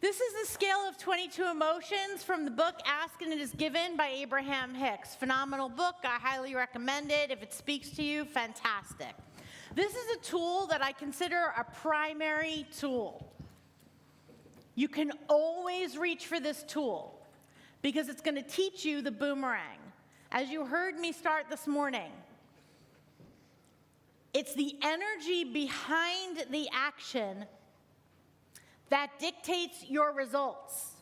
This is the scale of 22 emotions from the book Ask and It Is Given by Abraham Hicks. Phenomenal book. I highly recommend it. If it speaks to you, fantastic. This is a tool that I consider a primary tool. You can always reach for this tool because it's going to teach you the boomerang. As you heard me start this morning, it's the energy behind the action that dictates your results.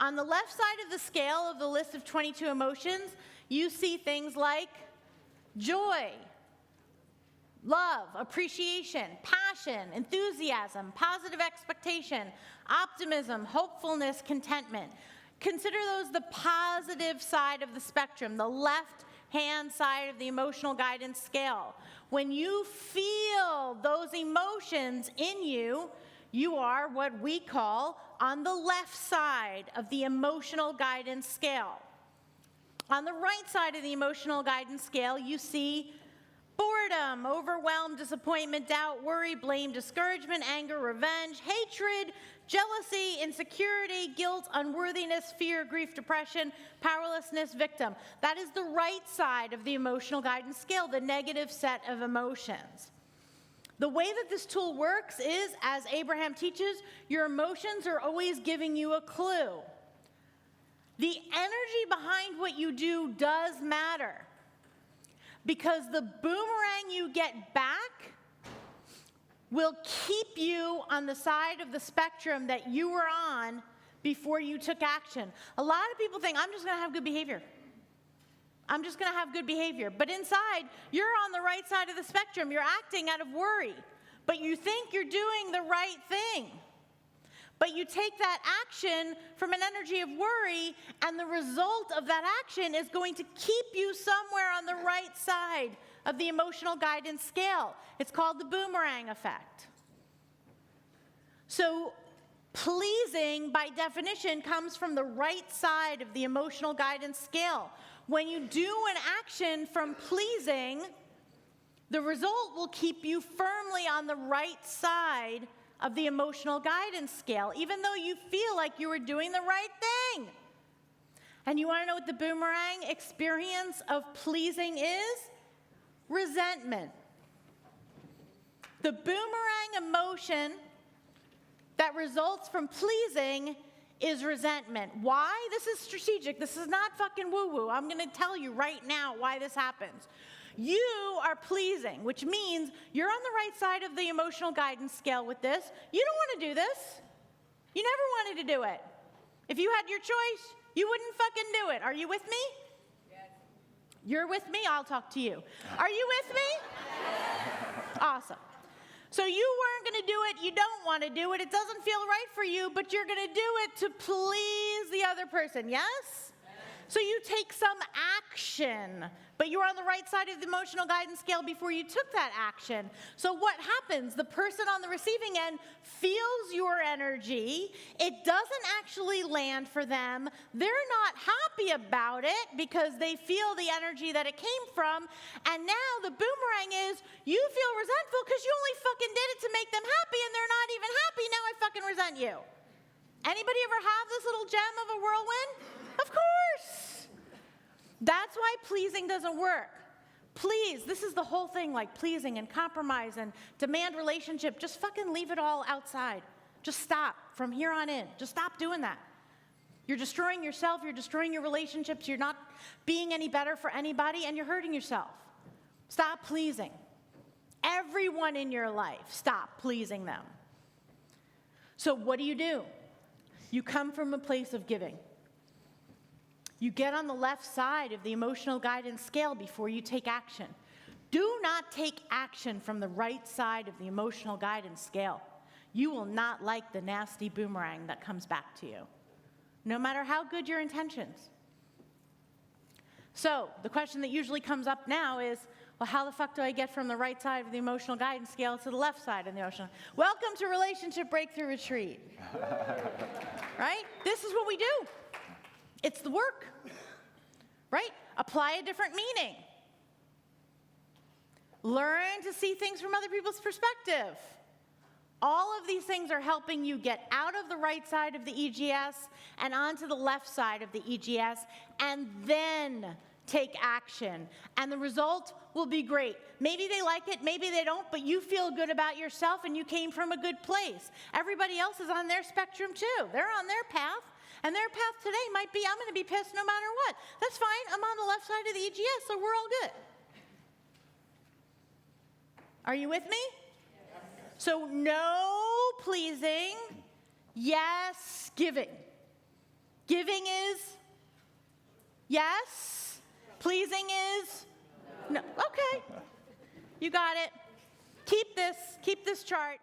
On the left side of the scale of the list of 22 emotions, you see things like joy, love, appreciation, passion, enthusiasm, positive expectation, optimism, hopefulness, contentment. Consider those the positive side of the spectrum, the left-hand side of the emotional guidance scale. When you feel those emotions in you, you are what we call on the left side of the emotional guidance scale. On the right side of the emotional guidance scale, you see boredom, overwhelm, disappointment, doubt, worry, blame, discouragement, anger, revenge, hatred, jealousy, insecurity, guilt, unworthiness, fear, grief, depression, powerlessness, victim. That is the right side of the emotional guidance scale, the negative set of emotions. The way that this tool works is, as Abraham teaches, your emotions are always giving you a clue. The energy behind what you do does matter, because the boomerang you get back will keep you on the side of the spectrum that you were on before you took action. A lot of people think, I'm just going to have good behavior. I'm just going to have good behavior. But inside, you're on the right side of the spectrum. You're acting out of worry. But you think you're doing the right thing. But you take that action from an energy of worry, and the result of that action is going to keep you somewhere on the right side of the emotional guidance scale. It's called the boomerang effect. So pleasing, by definition, comes from the right side of the emotional guidance scale. When you do an action from pleasing, the result will keep you firmly on the right side of the emotional guidance scale, even though you feel like you were doing the right thing. And you want to know what the boomerang experience of pleasing is? Resentment. The boomerang emotion that results from pleasing is resentment. Why? This is strategic. This is not fucking woo-woo. I'm going to tell you right now why this happens. You are pleasing, which means you're on the right side of the emotional guidance scale with this. You don't want to do this. You never wanted to do it. If you had your choice, you wouldn't fucking do it. Are you with me? Yes. You're with me? I'll talk to you. Are you with me? Yes. Awesome. So you weren't going to do it, you don't want to do it, it doesn't feel right for you, but you're going to do it to please the other person, yes? So you take some action, but you were on the right side of the emotional guidance scale before you took that action. So what happens? The person on the receiving end feels your energy. It doesn't actually land for them. They're not happy about it because they feel the energy that it came from. And now the boomerang is, you feel resentful because you only fucking did it to make them happy, and they're not even happy. Now I fucking resent you. Anybody ever have this little gem of a whirlwind? Of course. That's why pleasing doesn't work. Please, this is the whole thing, like pleasing and compromise and demand relationship. Just fucking leave it all outside. Just stop from here on in. Just stop doing that. You're destroying yourself. You're destroying your relationships. You're not being any better for anybody, and you're hurting yourself. Stop pleasing. Everyone in your life, stop pleasing them. So what do? You come from a place of giving. You get on the left side of the emotional guidance scale before you take action. Do not take action from the right side of the emotional guidance scale. You will not like the nasty boomerang that comes back to you, no matter how good your intentions. So the question that usually comes up now is, well, how the fuck do I get from the right side of the emotional guidance scale to the left side of the emotional? Welcome to Relationship Breakthrough Retreat. Right? This is what we do. It's the work, right? Apply a different meaning. Learn to see things from other people's perspective. All of these things are helping you get out of the right side of the EGS and onto the left side of the EGS, and then take action. And the result will be great. Maybe they like it, maybe they don't, but you feel good about yourself and you came from a good place. Everybody else is on their spectrum too. They're on their path. And their path today might be, I'm going to be pissed no matter what. That's fine. I'm on the left side of the EGS, so we're all good. Are you with me? Yes. So no pleasing, yes giving. Giving is yes. Pleasing is no. Okay. You got it. Keep this chart.